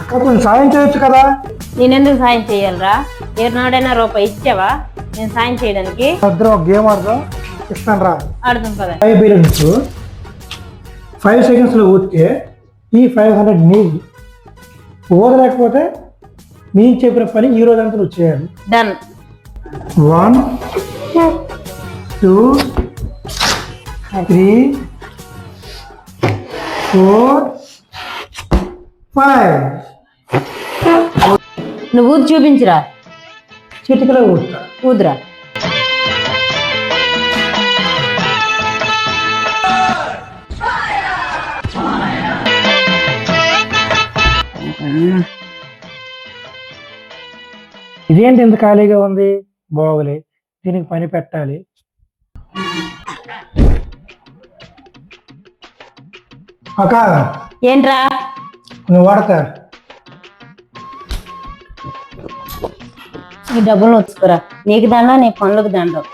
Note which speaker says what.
Speaker 1: అక్క కొంచెం సాయం చేయొచ్చు కదా.
Speaker 2: నేనెందుకు సాయం చేయాలరా? ఏనాడైనా రూపాయి ఇచ్చావా నేను సాయం చేయడానికి?
Speaker 1: ఇద్దరం ఒక గేమ్ ఆడదాం, ఇస్తాను రా.
Speaker 2: ఆడుదాం పద.
Speaker 1: 5 బిలియన్స్ 5 సెకండ్స్లో ఊరితే ఈ 500 నీది. ఊదలేకపోతే నేను చెప్పిన పని ఈ రోజంతా నువ్వు చేయాలి.
Speaker 2: డన్.
Speaker 1: 1 2 3 4 5
Speaker 2: నువ్వు ఊది చూపించురా.
Speaker 1: చిటికలో ఊదుతా.
Speaker 2: ఊదురా.
Speaker 1: ఇదేంటి ఎంత ఖాళీగా ఉంది? బాగోలే, దీనికి పని పెట్టాలి. అక్క
Speaker 2: ఏంట్రా?
Speaker 1: నువ్వు వాడతా.
Speaker 2: ఈ డబ్బులు వచ్చుకోరా. నీకు దండ, నీ పనులకు దండం.